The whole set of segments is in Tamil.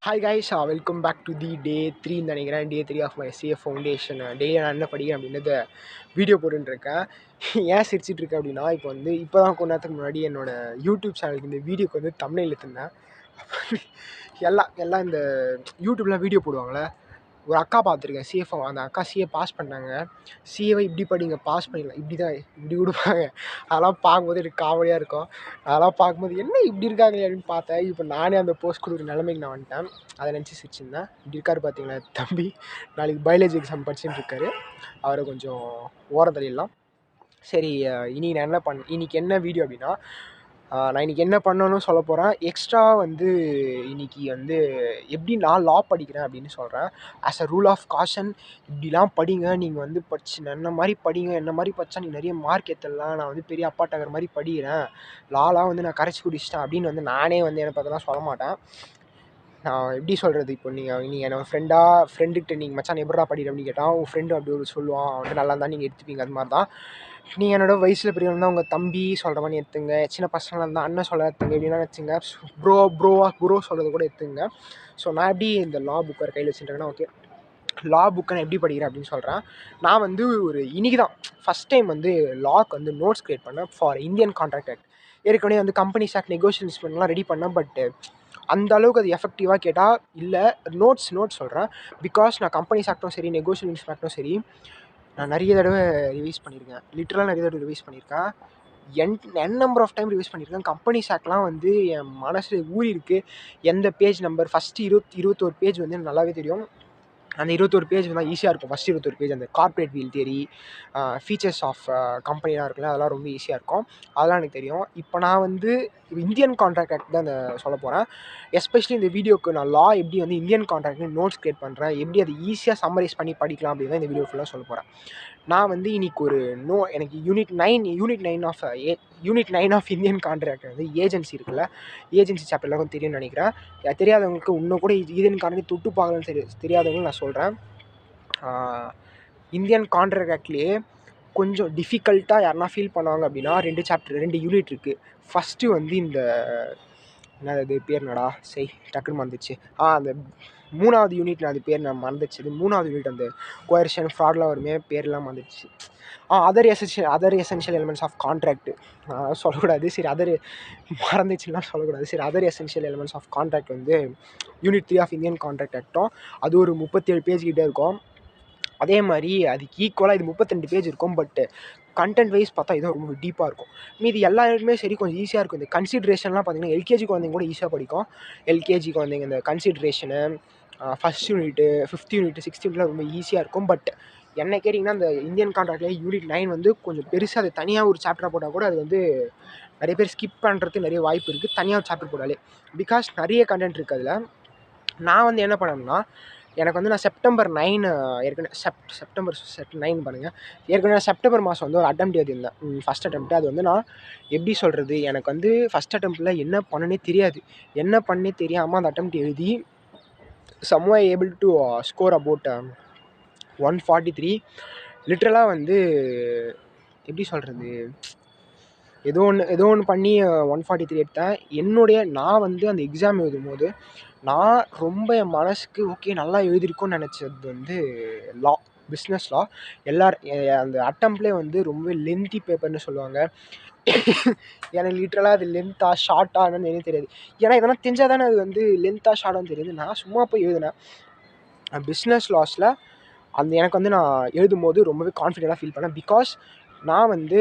Hi guys, welcome back to the day 3 நினைக்கிறேன். Day 3 of my CF foundation. Daily நான் என்ன படிக்கிறேன் அப்படின்றத வீடியோ போட்டுருக்கேன். ஏன் சிரிச்சிட்டு இருக்கேன் அப்படின்னா, இப்போ தான் கொஞ்ச நேரத்துக்கு முன்னாடி என்னோடய யூடியூப் சேனலுக்கு இந்த வீடியோக்கு வந்து தம்ப்நெயில் எடுத்திருந்தேன். எல்லாம் இந்த யூடியூப்லாம் வீடியோ போடுவாங்களே, ஒரு அக்கா பார்த்துருக்கேன். சிஎஃப் அந்த அக்கா சிஏ பாஸ் பண்ணாங்க. சிஏவை இப்படி படிங்க, பாஸ் பண்ணிடலாம், இப்படி கொடுப்பாங்க. அதெல்லாம் பார்க்கும்போது எனக்கு காமெடியாக இருக்கும். அதெல்லாம் பார்க்கும்போது என்ன இப்படி இருக்காங்க அப்படின்னு பார்த்தேன். இப்போ நானே அந்த போஸ்ட் கொடுக்குற நிலைமைக்கு நான் வந்துட்டேன். அதை நினச்சி சிரிச்சிருந்தேன். இப்படி இருக்காரு பார்த்தீங்களா தம்பி, நாளைக்கு பயாலஜி எக்ஸாம் படிச்சுட்டு இருக்காரு. அவரை கொஞ்சம் ஓரம் தள்ளிடலாம். சரி, இன்னைக்கு என்ன வீடியோ அப்படின்னா, நான் இன்றைக்கி என்ன பண்ணணும்னு சொல்ல போகிறேன். எக்ஸ்ட்ரா வந்து இன்றைக்கி வந்து எப்படி நான் லா படிக்கிறேன் அப்படின்னு சொல்கிறேன். As a rule of caution, இப்படிலாம் படிங்க, நீங்கள் வந்து என்ன மாதிரி படிங்க, என்ன மாதிரி படித்தா நீங்கள் நிறைய மார்க் ஏற்றலாம், நான் வந்து பெரிய அப்பாட்டாகிற மாதிரி படிக்கிறேன், லாலாம் வந்து நான் கரைச்சி குடிச்சிட்டேன் அப்படின்னு வந்து நானே வந்து எனக்கு அதெல்லாம் சொல்ல மாட்டேன். நான் எப்படி சொல்கிறது, இப்போ நீங்கள் என்னோடய ஃப்ரெண்டுக்கிட்ட நீங்கள் மச்சான் எப்படா படிக்கிற அப்படின்னு கேட்டால், உங்கள் ஃப்ரெண்டு அப்படி ஒரு சொல்லுவான், அவன் வந்து நல்லா இருந்தால் நீங்கள் எடுத்துப்பீங்க. அது மாதிரி தான் நீங்கள் என்னோடய வயசில் பெரியவங்க தான் உங்கள் தம்பி சொல்கிற மாதிரி எடுத்துங்க. சின்ன பசங்களாக இருந்தால் அண்ணன் சொல்ல எடுத்துங்க, எப்படின்னா வச்சுங்க. ப்ரோ சொல்கிறது கூட எடுத்துங்க. ஸோ நான் எப்படி இந்த லா புக் ஒரு கையில் வச்சுருக்கேன்னா, ஓகே, லா புக்கை நான் எப்படி படிக்கிறேன் அப்படின்னு சொல்கிறேன். நான் வந்து இன்றைக்கி தான் ஃபஸ்ட் டைம் வந்து லாக்கு வந்து நோட்ஸ் க்ரியேட் பண்ணேன் ஃபார் இந்தியன் கான்ட்ராக்ட் ஆக்ட். ஏற்கனவே வந்து கம்பெனிஸ் ஆக்ட், நெகோஷியேஷன்லாம் ரெடி பண்ணேன். பட் அந்த அளவுக்கு அது எஃபெக்டிவாக கேட்டால் இல்லை. நோட்ஸ் சொல்கிறேன். பிகாஸ் நான் கம்பெனிஸ் ஆக்டும் சரி, நெகோஷியேஷன் ஆக்டும் சரி, நான் நிறைய தடவை ரிவைஸ் பண்ணியிருக்கேன். லிட்டரலாக நிறைய தடவை ரிவைஸ் பண்ணியிருக்கேன். என் நம்பர் ஆஃப் டைம் ரிவைஸ் பண்ணியிருக்கேன். கம்பெனிஸ் ஆக்ட்லாம் வந்து என் மனசில் ஊறி இருக்குது. எந்த பேஜ் நம்பர் ஃபஸ்ட்டு 21 பேஜ் வந்து எனக்கு நல்லாவே தெரியும். அந்த 21 பேஜ் தான் ஈஸியாக இருக்கும். ஃபஸ்ட் 21 பேஜ் அந்த corporate veil theory, features of கம்பெனிலாம் இருக்குல்ல, அதெல்லாம் ரொம்ப ஈஸியாக இருக்கும். அதெல்லாம் எனக்கு தெரியும். இப்போ நான் வந்து இந்தியன் கான்ட்ராக்ட் ஆக்ட் தான் சொல்ல போகிறேன். எஸ்பெஷலி இந்த வீடியோக்கு நான் லா எப்படி வந்து இந்தியன் கான்ட்ராக்ட்னு நோட்ஸ் க்ரியேட் பண்ணுறேன், எப்படி அதை ஈஸியாக சம்மரைஸ் பண்ணி படிக்கலாம் அப்படின்னு தான் இந்த வீடியோ ஃபுல்லாக சொல்ல போகிறேன். நான் வந்து இன்றைக்கி எனக்கு யூனிட் 9 ஆஃப் இந்தியன் கான்ட்ராக்ட் வந்து ஏஜென்சி இருக்குல்ல, ஏஜென்சி சாப்டர் எல்லாருக்கும் தெரியும்னு நினைக்கிறேன். தெரியாதவங்களுக்கு இன்னும் கூட இந்தியன் கான்ட்ராக்ட் தொட்டு பார்க்கலன்னு தெரியாதவங்களுக்கு நான் சொல்கிறேன். இந்தியன் கான்ட்ராக்ட் ஆக்ட்லேயே கொஞ்சம் டிஃபிகல்ட்டாக யாருன்னா ஃபீல் பண்ணுவாங்க அப்படின்னா 2 யூனிட் இருக்குது. ஃபஸ்ட்டு வந்து இந்த என்னது பேர் என்னடா டக்குன்னு மறந்துச்சு. அந்த 3வது யூனிட், அது பேர் நான் மறந்துச்சு. 3வது யூனிட் அந்த கோயர்ஷன் ஃப்ராட்லாம் வருமே, பேர்லாம் மறந்துச்சு. Other essential elements of contract சொல்லக்கூடாது. சரி, மறந்துச்சுலாம் சொல்லக்கூடாது. சரி, other essential elements of contract வந்து யூனிட் 3 ஆஃப் இந்தியன் கான்ட்ராக்ட் ஆக்டும். அது ஒரு 37 பேஜ் கிட்டே இருக்கும். அதே மாதிரி அதுக்கு ஈக்குவலாக இது 32 பேஜ் இருக்கும். பட் கண்டென்ட் வைஸ் பார்த்தா இதுவும் ரொம்ப டீப்பாக இருக்கும். மீதி எல்லா யூனிட்டுமே சரி கொஞ்சம் ஈஸியாக இருக்கும். இந்த கன்சிட்ரேஷன்லாம் பார்த்தீங்கன்னா எல்கேஜி குழந்தைங்க கூட ஈஸியாக படிக்கும். எல்கேஜி குழந்தைங்க இந்த கன்சிட்ரேஷனு, first unit, 5th unit, 6th யூனிட்லாம் ரொம்ப ஈஸியாக இருக்கும். பட் என்ன கேட்டிங்கன்னா, இந்த இந்தியன் கான்ட்ராக்ட்லேயே யூனிட் 9 வந்து கொஞ்சம் பெருசாக, அது தனியாக ஒரு சாப்டராக போட்டால் கூட அது வந்து நிறைய பேர் ஸ்கிப் பண்ணுறதுக்கு நிறைய வாய்ப்பு இருக்குது, தனியாக ஒரு சாப்டர் போட்டாலே. பிகாஸ் நிறைய கண்டென்ட் இருக்குது அதில். நான் வந்து என்ன பண்ணேன்னா, எனக்கு வந்து நான் செப்டம்பர் 9 செப்டம்பர் 9 பாருங்கள். ஏற்கனவே செப்டம்பர் மாதம் வந்து ஒரு அட்டெம்ப்ட் எழுதியிருந்தேன். First attempt. அது வந்து நான் எப்படி சொல்கிறது, எனக்கு வந்து ஃபஸ்ட் அட்டெம்ப்டில் என்ன பண்ணனே தெரியாது. என்ன பண்ணே தெரியாமல் அந்த அட்டெம்ப்ட் எழுதி someway able to score about 143. லிட்ரலாக வந்து எப்படி சொல்கிறது, ஏதோ ஒன்று பண்ணி 143 எடுத்தேன். நான் வந்து அந்த எக்ஸாம் எழுதும்போது நான் ரொம்ப என் மனசுக்கு ஓகே நல்லா எழுதியிருக்கோன்னு நினச்சது வந்து லா, பிஸ்னஸ் லா. அந்த அட்டெம்ப்ட்லேயே வந்து ரொம்ப லென்த்தி பேப்பர்னு சொல்லுவாங்க. எனக்கு லிட்ரலாக அது லென்த்தா ஷார்ட்டா என்னன்னு எனக்கு தெரியாது. ஏன்னா இதெல்லாம் தெரிஞ்சால் தானே அது வந்து லென்த்தா ஷார்ட்டான்னு தெரியுது. நான் சும்மா போய் எழுதினேன் பிஸ்னஸ் லாஸில். எனக்கு வந்து நான் எழுதும்போது ரொம்பவே கான்ஃபிடென்ட்டாக ஃபீல் பண்ணேன். பிகாஸ் நான் வந்து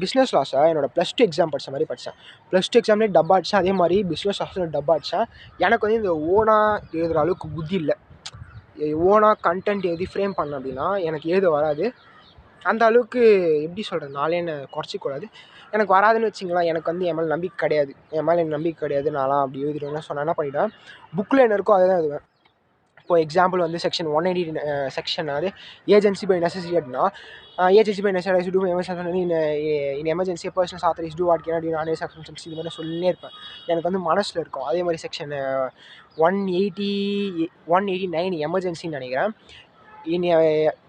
பிஸ்னஸ் லாஸை என்னோடய +2 எக்ஸாம் படித்த மாதிரி படித்தேன். +2 எக்ஸாம்லேயே டப்பா அடித்தேன். அதே மாதிரி பிஸ்னஸ் லாஸில் டப்பா அடித்தேன். எனக்கு வந்து இந்த ஓனாக எழுதுகிற அளவுக்கு புத்தி இல்லை. ஓனாக கண்டென்ட் எழுதி ஃப்ரேம் பண்ணேன் அப்படின்னா எனக்கு எழுத வராது. அந்த அளவுக்கு எப்படி சொல்கிறது, நாளே என்னை குறைச்சிக்கூடாது. எனக்கு வராதுன்னு வச்சிங்களேன். எனக்கு வந்து என் மேலே நம்பிக்கை கிடையாது. நான்லாம் அப்படி எழுதிடுவேன்னு சொன்னால் என்ன பண்ணிவிடுவேன், புக்கில் என்ன இருக்கோ அதை தான் எழுதுவேன். இப்போ எக்ஸாம்பிள் வந்து செக்ஷன் 180 செக்ஷன், அது ஏஜென்சி பை நெசசிட்டி அப்படின்னா, agency by necessity to in emergency persons authorise to what can நான் செக்ஷன்ஸ் இது மாதிரி சொல்லினே இருப்பேன். எனக்கு வந்து மனசில் இருக்கும். அதே மாதிரி செக்ஷன் 189 எமர்ஜென்சின்னு நினைக்கிறேன். in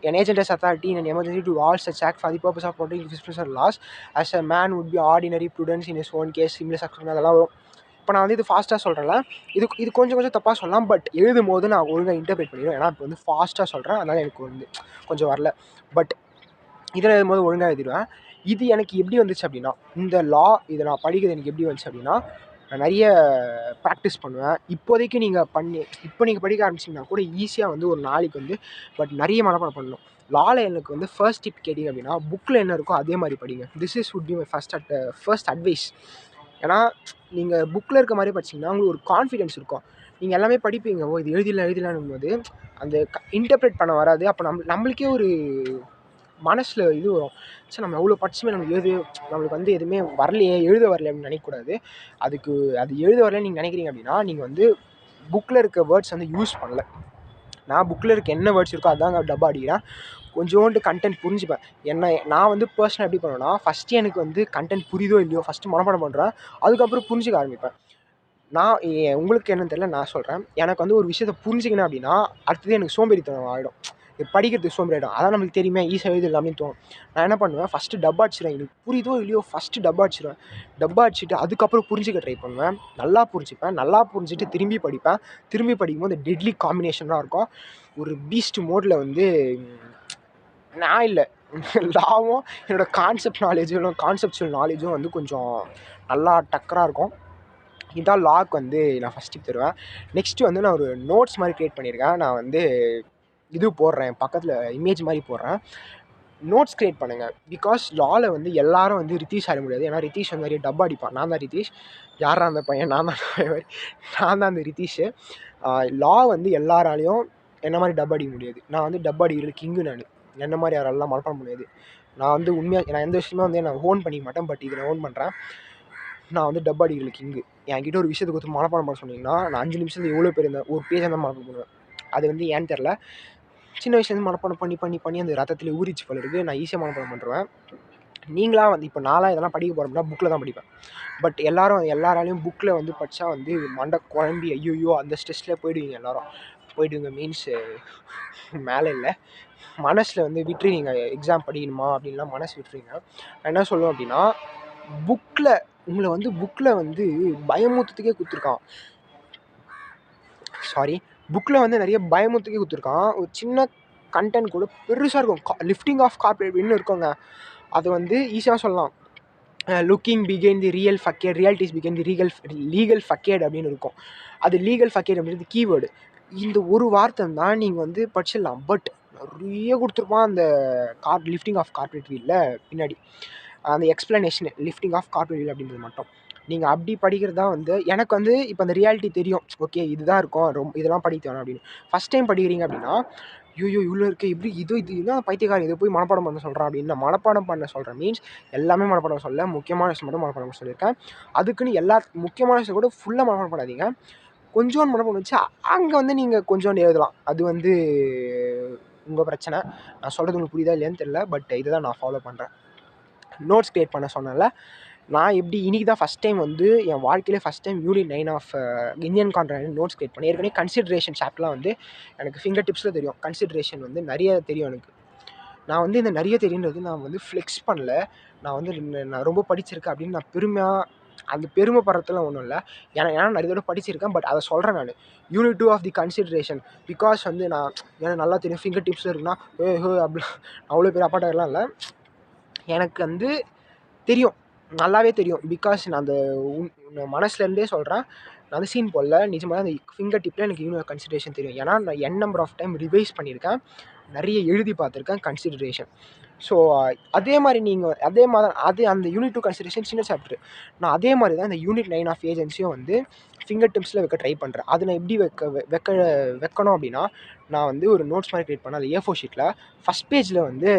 an agent has authority in an emergency to all such act for the purpose of protecting his or laws as a man would be ordinary prudence in his own case similar success அதெல்லாம் வரும். இப்போ நான் வந்து இது ஃபாஸ்ட்டாக சொல்கிறேன்ல, இது கொஞ்சம் தப்பாக சொல்லலாம். பட் எழுதும் போது நான் ஒழுங்காக இன்டர்பிரேட் பண்ணிடுவேன். ஏன்னா இப்போ வந்து ஃபாஸ்ட்டாக சொல்கிறேன், அதனால் எனக்கு வந்து கொஞ்சம் வரல. பட் இதில் எழுதும்போது ஒழுங்காக எழுதிடுவேன். இது எனக்கு எப்படி வந்துச்சு அப்படின்னா, இந்த இதை நான் படிக்கிறது எனக்கு எப்படி வந்துச்சு அப்படின்னா, நான் நிறைய ப்ராக்டிஸ் பண்ணுவேன். இப்போதைக்கு நீங்கள் படிக்க ஆரம்பிச்சிங்கன்னா கூட ஈஸியாக வந்து ஒரு நாளைக்கு வந்து பட் நிறைய மனப்பாடம் பண்ணணும். லாவில் எனக்கு வந்து ஃபர்ஸ்ட் டிப் கேட்டிங்க அப்படின்னா, புக்கில் என்ன இருக்கோ அதே மாதிரி படிங்க. This would be my first advice. ஏன்னா நீங்கள் புக்கில் இருக்க மாதிரி படிச்சிங்கன்னா உங்களுக்கு ஒரு கான்ஃபிடென்ஸ் இருக்கும். நீங்கள் எல்லாமே படிப்பீங்க, இது எழுதிடலான்னும் போது அந்த இன்டர்பிரேட் பண்ண வராது. அப்போ நம்மளுக்கே ஒரு மனசில் இது வரும், சரி நம்ம எவ்வளோ படிச்சுமே நம்மளுக்கு வந்து எதுவுமே வரலையே, எழுத வரலையே அப்படின்னு நினைக்கக்கூடாது. அது எழுத வரலன்னு நீங்கள் நினைக்கிறீங்க அப்படின்னா நீங்கள் வந்து புக்கில் இருக்க வேர்ட்ஸ் வந்து யூஸ் பண்ணல. நான் புக்கில் இருக்க என்ன வேர்ட்ஸ் இருக்கோ அதாங்க டப்பா அடிக்கிறேன். கொஞ்சோண்டு கண்டென்ட் புரிஞ்சுப்பேன். நான் வந்து பர்சனல் எப்படி பண்ணுவேன்னா, ஃபஸ்ட்டு எனக்கு வந்து கண்டென்ட் புரியுதோ இல்லையோ ஃபஸ்ட்டு மனப்பாடம் பண்ணுறேன், அதுக்கப்புறம் புரிஞ்சுக்க ஆரம்பிப்பேன். உங்களுக்கு என்னன்னு தெரியல, நான் சொல்கிறேன். எனக்கு வந்து ஒரு விஷயத்தை புரிஞ்சுக்கணும் அப்படின்னா அடுத்தது எனக்கு சோம்பேறித்தனம் ஆகிடும், படிக்கிறதுக்கு சோம்பேறிடும். அதான் நம்மளுக்கு தெரியுமே, ஈஸியாக எழுதிடலாம் அப்படின்னு தோணும். நான் என்ன பண்ணுவேன், ஃபஸ்ட்டு டப்பா அடிச்சிடுவேன். எனக்கு புரியுதோ இல்லையோ ஃபஸ்ட்டு டப்பா அடிச்சிடுவேன். டப்பா அடிச்சுட்டு அதுக்கப்புறம் புரிஞ்சுக்க ட்ரை பண்ணுவேன். நல்லா புரிஞ்சுட்டு திரும்பி படிப்பேன். திரும்பி படிக்கும்போது டெட்லி காம்பினேஷனாக இருக்கும். ஒரு பீஸ்ட் மோடில் வந்து நான் இல்லை லாவும் என்னோடய கான்செப்சுவல் நாலேஜும் வந்து கொஞ்சம் நல்லா டக்கராக இருக்கும். இதான் லாக்கு வந்து நான் ஃபஸ்ட் டிப் தருவேன். நெக்ஸ்ட்டு வந்து நான் ஒரு நோட்ஸ் மாதிரி க்ரியேட் பண்ணியிருக்கேன். நான் வந்து இது போடுறேன், பக்கத்தில் இமேஜ் மாதிரி போடுறேன். நோட்ஸ் க்ரியேட் பண்ணுங்கள். பிகாஸ் லாவில் வந்து எல்லாரும் வந்து ரித்தீஷ் ஆட முடியாது. ஏன்னா ரித்தீஷ் வந்து நிறைய டப்பா அடிப்பான். நான் தான் ரித்தீஷ். யாரா அந்த பையன்? நான் தான் அந்த ரித்தீஷ். லா வந்து எல்லாராலையும் என்ன மாதிரி டப்பா அடிக்க முடியாது. நான் வந்து டப்பா அடிக்கிறது கிங்கு. என்ன மாதிரி யாரெல்லாம் மனப்பாடம் முடியாது. நான் வந்து உண்மையாக நான் எந்த விஷயமே வந்து நான் ஓன் பண்ணிக்க மாட்டேன். பட் இதை நான் ஓன் பண்ணுறேன். நான் வந்து டப்பா அடிக்கிறது கிங்கு. என்கிட்ட ஒரு விஷயத்தை கொடுத்து மனப்பாடம் பண்ண சொன்னீங்கன்னா நான் 5 நிமிஷத்தில் எவ்வளோ பேர் இருந்தேன் ஒரு பேஜ் தான் மனப்பாடம் பண்ணுவேன். அது வந்து ஏன்னு தெரில, சின்ன வயசுலேருந்து மனப்பாடம் பண்ணி அந்த ரத்தத்தில் ஊறிச்சு போல இருக்குது. நான் ஈஸியாக மனப்பாடம் பண்ணுறேன். நீங்களாம் வந்து இப்போ நான்லாம் இதெல்லாம் படிக்க போகிறோம்னா புக்கில் தான் படிப்பேன். பட் எல்லாராலையும் புக்கில் வந்து படித்தா வந்து மண்டை குழம்பி ஐயோ அந்த ஸ்ட்ரெஸ்ஸில் போயிடுவீங்க மீன்ஸ் மேலே இல்லை, மனசில் வந்து விட்டுருவீங்க. எக்ஸாம் படிக்கணுமா அப்படின்லாம் மனசு விட்டுருவீங்க. நான் என்ன சொல்லுவேன் அப்படின்னா, புக்கில் வந்து பயமுறுத்துறதுக்கே கொடுத்துருக்கான். புக்கில் வந்து நிறைய பயமுறுத்துக்கே கொடுத்துருக்கான். ஒரு சின்ன கண்டென்ட் கூட பெருசாக இருக்கும். லிஃப்டிங் ஆஃப் கார்ப்பரேட் இன்னும் இருக்குங்க. அது வந்து ஈஸியாக சொல்லலாம். Looking பிகைன் the real ஃபக்கேட், realities பிகைன் the legal ஃபக்கேட் அப்படின்னு இருக்கும். அது லீகல் ஃபக்கேட் அப்படின்றது கீவேர்டு. இந்த ஒரு வார்த்தை தான் நீங்கள் வந்து படிச்சிடலாம். பட் நிறைய கொடுத்துருப்பான் அந்த லிஃப்டிங் ஆஃப் கார்ப்பரேட் வீலில் பின்னாடி அந்த explanation. Lifting of corporate veil அப்படின்றது மட்டும் நீங்கள் அப்படி படிக்கிறது தான் வந்து எனக்கு வந்து இப்போ அந்த ரியாலிட்டி தெரியும். ஓகே இதுதான் இருக்கும், இதெல்லாம் படிக்க வேணும் அப்படின்னு. ஃபஸ்ட் டைம் படிக்கிறீங்க அப்படின்னா இவ்வளோ இருக்குது, இப்படி இதுதான் பைத்தியக்காரன் இதை போய் மனப்பாடம் பண்ண சொல்கிறான் அப்படின்னு. நான் மனப்பாடம் பண்ண சொல்கிறேன் மீன்ஸ் எல்லாமே மனப்பாடம் சொல்ல, முக்கியமான விஷயம் மட்டும் மனப்பாடம் பண்ண சொல்லியிருக்கேன். அதுக்குன்னு முக்கியமான விஷயம் கூட ஃபுல்லாக மனப்பாடம் பண்ணாதீங்க. கொஞ்சோண்டு மனப்பாடம் வச்சு அங்கே வந்து நீங்கள் கொஞ்சோண்டு எழுதலாம். அது வந்து உங்கள் பிரச்சனை. நான் சொல்கிறது உங்களுக்கு புரியுதா இல்லையான்னு தெரியல. பட் இதை தான் நான் ஃபாலோ பண்ணுறேன். நோட்ஸ் க்ரியேட் பண்ண சொன்னேன்ல, நான் எப்படி இன்றைக்கி தான் ஃபஸ்ட் டைம் வந்து என் வாழ்க்கையிலே first time unit 9 of Indian contract notes create பண்ணி. ஏற்கனவே கன்சிடரேஷன் சாப்டர்லாம் வந்து எனக்கு ஃபிங்கர் டிப்ஸில் தெரியும். கன்சிடரேஷன் வந்து நிறைய தெரியும் எனக்கு. நான் வந்து இந்த நிறைய தெரியுன்றது நான் வந்து ஃப்ளெக்ஸ் பண்ணல. நான் ரொம்ப படிச்சிருக்கேன் அப்படின்னு நான் அந்த பெருமைப்படுறதுலாம் ஒன்றும் இல்லை. ஏன்னா நிறைய தடவை படிச்சிருக்கேன். பட் அதை சொல்கிறேன் நான். Unit 2 of the consideration. Because வந்து எனக்கு நல்லா தெரியும் ஃபிங்கர் டிப்ஸில் இருக்குன்னா அப்படி அவ்வளோ பேர் அப்பாட்டாகலாம் இல்லை. எனக்கு வந்து தெரியும், நல்லாவே தெரியும். பிகாஸ் நான் அந்த மனசுலேருந்தே சொல்கிறேன். நான் வந்து சீன் போடல, நிஜமாக அந்த ஃபிங்கர் டிப்பில் எனக்கு யூனிட் கன்சிடரேஷன் தெரியும். ஏன்னா நான் நம்பர் ஆஃப் டைம் ரிவைஸ் பண்ணியிருக்கேன், நிறைய எழுதி பார்த்துருக்கேன் கன்சிடரேஷன். ஸோ அதே மாதிரி அந்த யூனிட் 2 கன்சிடரேஷன் சின்ன சாப்டர். நான் அதே மாதிரி தான் இந்த யூனிட் 9 ஆஃப் ஏஜென்சியும் வந்து ஃபிங்கர் டிப்ஸில் வைக்க ட்ரை பண்ணுறேன். அது நான் எப்படி வைக்கணும் அப்படின்னா, நான் வந்து ஒரு நோட்ஸ் மாதிரி க்ரியேட் பண்ணேன். அது A4 ஷீட்டில் ஃபஸ்ட் பேஜில் வந்து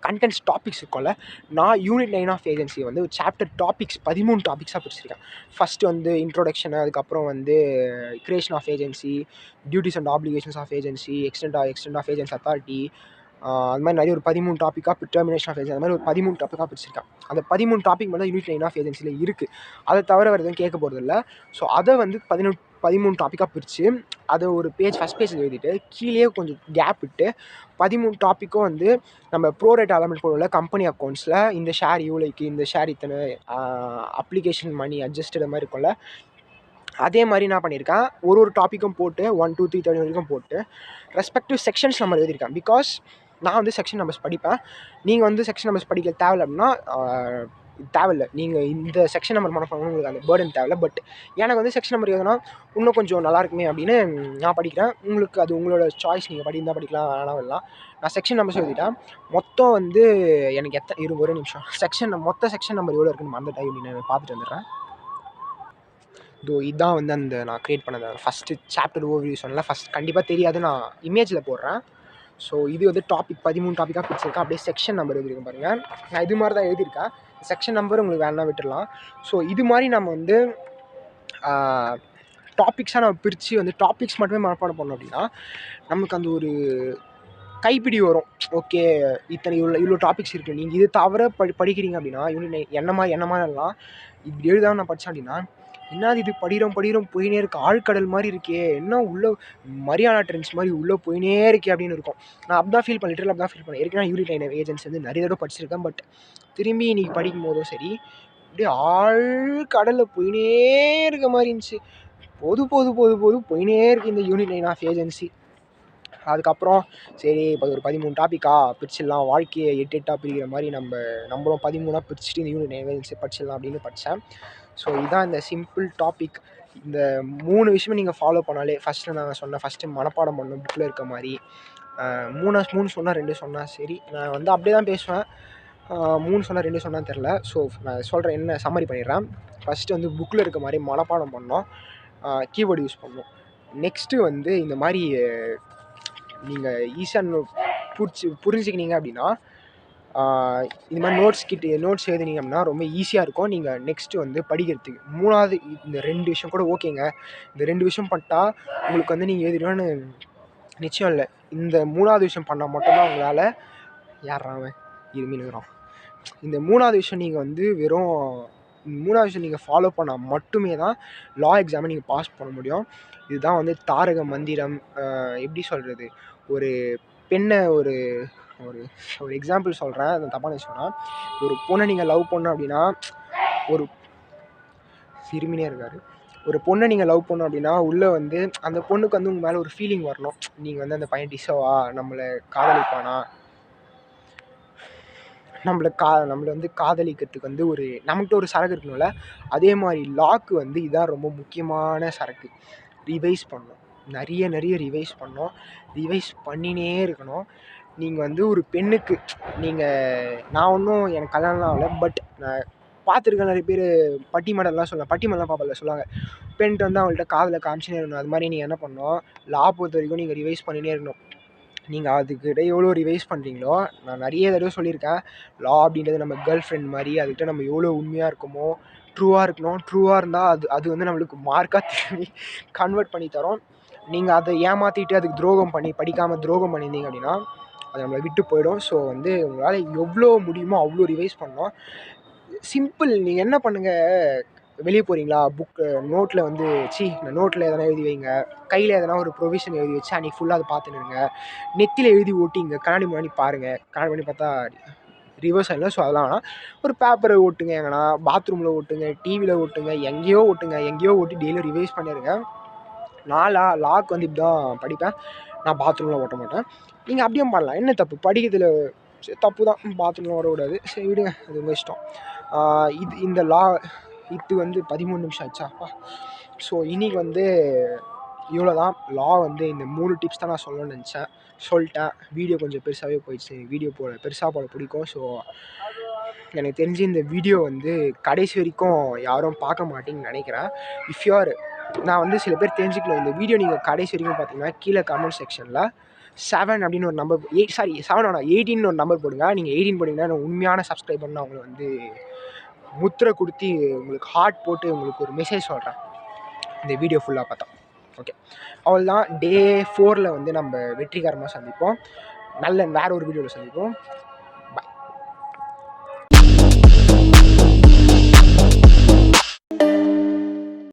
கண்டென்ட்ஸ் டாபிக்ஸ் இருக்கும்ல, நான் யூனிட் 9 ஆஃப் ஏஜென்சி வந்து ஒரு சாப்டர் டாபிக்ஸ் 13 டாபிக்ஸாக பிரிச்சிருக்கேன். ஃபஸ்ட்டு வந்து இன்ட்ரோடக்ஷனு, அதுக்கப்புறம் வந்து creation of agency, duties and applications of agency, extent of agency authority, அது மாதிரி நிறைய ஒரு 13 டாப்பிக்காக டெர்மினேஷன் ஆஃப் ஏஜென்சி, அது மாதிரி ஒரு 13 டாப்பிக்காக பிரிச்சிருக்கேன். அந்த 13 டாபிக் மட்டும் யூனிட் 9 ஆஃப் ஏஜென்சியில் இருக்குது. அதை தவிர வேறு எதுவும் கேட்க போகிறதில்ல. ஸோ அதை வந்து 13 டாப்பிக்காக பிரித்து அதை ஒரு ஃபஸ்ட் பேஜில் எழுதிட்டு கீழே கொஞ்சம் கேப் விட்டு 13 டாப்பிக்கும் வந்து நம்ம ப்ரோரேட் அலமெண்ட் போடல கம்பெனி அக்கௌண்ட்ஸில் இந்த ஷேர் இவ்வளோக்கு இந்த ஷேர் இத்தனை அப்ளிகேஷன் மணி அட்ஜஸ்டட் மாதிரி இருக்கும்ல அதே மாதிரி நான் பண்ணியிருக்கேன். ஒரு டாப்பிக்கும் போட்டு 1 2 3 30 வரைக்கும் போட்டு ரெஸ்பெக்டிவ் செக்ஷன்ஸ் நம்பர் எழுதியிருக்கேன். பிகாஸ் நான் வந்து செக்ஷன் நம்பர்ஸ் படிப்பேன். நீங்கள் வந்து செக்ஷன் நம்பர்ஸ் படிக்க தேவையில்ல அப்படின்னா தேவையில்லை. நீங்கள் இந்த செக்ஷன் நம்பர் பண்ணணும் உங்களுக்கு அந்த பேர்டன் தேவையில்ல. பட் எனக்கு வந்து செக்ஷன் நம்பர் எதுனா இன்னும் கொஞ்சம் நல்லாயிருக்குமே அப்படின்னு நான் படிக்கிறேன். உங்களுக்கு அது உங்களோட சாய்ஸ். நீங்கள் படிஇருந்தால் படிக்கலாம், வேணாம். நான் செக்ஷன் நம்பர்ஸ் எழுதிட்டேன். மொத்தம் வந்து எனக்கு ஒரு நிமிஷம் மொத்த செக்ஷன் நம்பர் எவ்வளோ இருக்குன்னு அந்த டைம் நான் பார்த்துட்டு வந்துடுறேன். இதுதான் வந்து அந்த நான் க்ரியேட் பண்ணது ஃபஸ்ட்டு சாப்டர் ஓவர்வியூ சொன்னல. கண்டிப்பாக தெரியாது, நான் இமேஜில் போடுறேன். ஸோ இது வந்து டாபிக் 13 டாப்பிக்காக பிடிச்சிருக்கேன். அப்படியே செக்ஷன் நம்பர் எழுதியிருக்கேன் பாருங்கள். நான் இது மாதிரி தான் எழுதியிருக்கேன். செக்ஷன் நம்பர் உங்களுக்கு வேணா விட்டுடலாம். ஸோ இது மாதிரி நம்ம வந்து டாபிக்ஸாக நம்ம பிரித்து வந்து டாபிக்ஸ் மட்டுமே மனப்பாடம் பண்ணோம் அப்படின்னா நமக்கு அந்த ஒரு கைப்பிடி வரும். ஓகே, இவ்வளோ டாபிக்ஸ் இருக்குது. நீங்கள் இது தவிர படிக்கிறீங்க அப்படின்னா என்ன மாதிரிலாம் இப்படி எழுதாமல் நான் படித்தேன் அப்படின்னா என்னது இது படிக்கிறோம் போயினே இருக்கு, ஆழ்கடல் மாதிரி இருக்கே, என்ன உள்ளே மரியானா ட்ரெண்ட்ஸ் மாதிரி உள்ளே போயினே இருக்கே அப்படின்னு இருக்கும். நான் அப்படிதான் ஃபீல் பண்ணேன். ஏற்கனவே யூனிட் 9 ஏஜென்சி வந்து நிறைய தடவை படிச்சிருக்கேன். பட் திரும்பி இன்றைக்கி படிக்கும் போதும் சரி அப்படியே ஆழ்கடலில் போயினே இருக்க மாதிரி இருந்துச்சு. போது போயினே இருக்குது இந்த யூனிட் 9 ஆஃப் ஏஜென்சி. அதுக்கப்புறம் சரி இப்போ ஒரு 13 டாப்பிக்கா பிரிச்சிடலாம், வாழ்க்கையை 8 பிரிக்கிற மாதிரி நம்மளும் 13 பிரிச்சுட்டு இந்த யூனிட் 9 ஏஜென்சி படிச்சிடலாம் அப்படின்னு படித்தேன். ஸோ இதுதான் இந்த சிம்பிள் டாபிக். இந்த 3 விஷயமே நீங்கள் ஃபாலோ பண்ணாலே ஃபஸ்ட்டு நான் சொன்னேன், ஃபஸ்ட்டு மனப்பாடம் பண்ணணும் புக்கில் இருக்க மாதிரி. 3 சொன்னால் 2 சொன்னால் சரி. நான் வந்து அப்படியே தான் பேசுவேன். 3 சொன்னால் 2 சொன்னால் தெரில. ஸோ நான் சொல்கிறேன், என்ன சம்மரி பண்ணிடுறேன். ஃபஸ்ட்டு வந்து புக்கில் இருக்க மாதிரி மனப்பாடம் பண்ணோம், கீவேர்டு யூஸ் பண்ணணும். நெக்ஸ்ட்டு வந்து இந்த மாதிரி நீங்கள் ஈஸியாக புரிஞ்சுக்கினீங்க அப்படின்னா இந்த மாதிரி நோட்ஸ் எழுதினீங்க அப்படின்னா ரொம்ப ஈஸியாக இருக்கும் நீங்கள் நெக்ஸ்ட்டு வந்து படிக்கிறதுக்கு. 3வது இந்த 2 விஷயம் கூட ஓகேங்க. இந்த 2 விஷயம் பண்ணிட்டா உங்களுக்கு வந்து நீங்கள் எழுதிடுவேன்னு நிச்சயம் இல்லை. இந்த 3வது விஷயம் பண்ணால் மட்டும்தான் உங்களால் யாராவன் இருமினுங்கிறோம். இந்த 3வது விஷயம் நீங்கள் வந்து வெறும் 3வது விஷயம் நீங்கள் ஃபாலோ பண்ணால் மட்டுமே தான் லா எக்ஸாமை நீங்கள் பாஸ் பண்ண முடியும். இதுதான் வந்து தாரக மந்திரம். எப்படி சொல்கிறது, ஒரு பெண்ணை ஒரு எக்ஸாம்பிள் சொல்கிறேன், அதை தப்பாக நினச்சோன்னா, ஒரு பொண்ணை நீங்கள் லவ் பண்ணணும் அப்படின்னா ஒரு சிறுமினே இருக்கார். ஒரு பொண்ணை நீங்கள் லவ் பண்ணணும் அப்படின்னா உள்ளே வந்து அந்த பொண்ணுக்கு வந்து உங்கள் மேலே ஒரு ஃபீலிங் வரணும். நீங்கள் வந்து அந்த பையன் டிசர்வா, நம்மளை காதலிப்பானா, நம்மளை வந்து காதலிக்கிறதுக்கு வந்து நம்மகிட்ட ஒரு சரக்கு இருக்கணும்ல. அதே மாதிரி லாக்கு வந்து இதான் ரொம்ப முக்கியமான சரக்கு. ரிவைஸ் பண்ணணும், நிறைய ரிவைஸ் பண்ணணும். ரிவைஸ் பண்ணினே இருக்கணும். நீங்கள் வந்து ஒரு பெண்ணுக்கு நான் ஒன்றும் எனக்கு கல்யாணம்லாம் ஆகலை. பட் நான் பார்த்துருக்கேன் நிறைய பேர் பட்டிமடலாம் பார்ப்பதில்ல சொல்லுவாங்க, பெண்ட்டு வந்து அவங்கள்ட்ட காதலை காமிச்சினே இருக்கணும். அது மாதிரி நீங்கள் என்ன பண்ணணும், லா பொறுத்த வரைக்கும் நீங்கள் ரிவைஸ் பண்ணினே இருக்கணும். நீங்கள் அதுக்கிட்ட எவ்வளோ ரிவைஸ் பண்ணுறீங்களோ, நான் நிறைய தடவை சொல்லியிருக்கேன், லா அப்படின்றது நம்ம கேர்ள் ஃப்ரெண்ட் மாதிரி. அதுக்கிட்ட நம்ம எவ்வளோ உண்மையாக இருக்குமோ, ட்ரூவாக இருக்கணும். ட்ரூவாக இருந்தால் அது வந்து நம்மளுக்கு மார்க்காக திரும்பி கன்வெர்ட் பண்ணி தரோம். நீங்கள் அதை ஏமாற்றிட்டு அதுக்கு துரோகம் பண்ணி படிக்காமல் துரோகம் பண்ணியிருந்தீங்க அப்படின்னா அது நம்மளை விட்டு போயிடும். ஸோ வந்து உங்களால் எவ்வளோ முடியுமோ அவ்வளோ ரிவைஸ் பண்ணணும். சிம்பிள். நீங்கள் என்ன பண்ணுங்கள், வெளியே போகிறீங்களா, நோட்டில் வந்து நோட்டில் எதனா எழுதி வைங்க, கையில் எதனா ஒரு ப்ரொவிஷன் எழுதி வச்சு அன்றைக்கி ஃபுல்லாக அதை பார்த்துனுங்க. நெத்தியில் எழுதி ஓட்டிங்க, கண்ணாடி முன்னாடி பாருங்கள், கண்ணாடி பண்ணி பார்த்தா ரிவர்ஸ் ஆகிடலாம். ஸோ அதெல்லாம் வேணாம். ஒரு பேப்பரை ஓட்டுங்க, எங்கன்னா பாத்ரூமில் ஓட்டுங்க, டிவியில் ஓட்டுங்க, எங்கேயோ ஓட்டி டெய்லியும் ரிவைஸ் பண்ணிடுங்க. நான் லாக்கு வந்து இப்படி தான் படிப்பேன். நான் பாத்ரூமில் ஓட்ட மாட்டேன். நீங்கள் அப்படியே பண்ணலாம், என்ன தப்பு, படிக்கிறதுல தப்பு தான், பாத்ரூமில் ஓடக்கூடாது. சரி விடுங்க, அது உங்கள் இஷ்டம். இந்த இது வந்து 13 நிமிஷம் ஆச்சாப்பா. ஸோ இன்றைக்கி வந்து இவ்வளோ தான். லா வந்து இந்த 3 டிப்ஸ் தான் நான் சொல்லணும்னு நினச்சேன், சொல்லிட்டேன். வீடியோ கொஞ்சம் பெருசாகவே போயிடுச்சு, வீடியோ பெருசாக போட பிடிக்கும். ஸோ எனக்கு தெரிஞ்சு இந்த வீடியோ வந்து கடைசி வரைக்கும் யாரும் பார்க்க மாட்டீங்கன்னு நினைக்கிறேன். நான் வந்து சில பேர் தெரிஞ்சுக்கணும், இந்த வீடியோ நீங்கள் கடைசி வரைக்கும் பார்த்தீங்கன்னா கீழே கமெண்ட் செக்ஷனில் 7 அப்படின்னு ஒரு நம்பர் 7 வேணாம் 18 ஒரு நம்பர் போடுங்க. நீங்கள் 18 போட்டிங்கன்னா உண்மையான சப்ஸ்கிரைபர் நான் உங்களை வந்து முத்திரை கொடுத்து உங்களுக்கு ஹார்ட் போட்டு உங்களுக்கு ஒரு மெசேஜ் சொல்கிறேன் இந்த வீடியோ ஃபுல்லாக பார்த்தா. ஓகே, அவ்வளோதான். டே 4 வந்து நம்ம வெற்றிகரமாக சந்திப்போம். வேறு ஒரு வீடியோவில் சந்திப்போம்.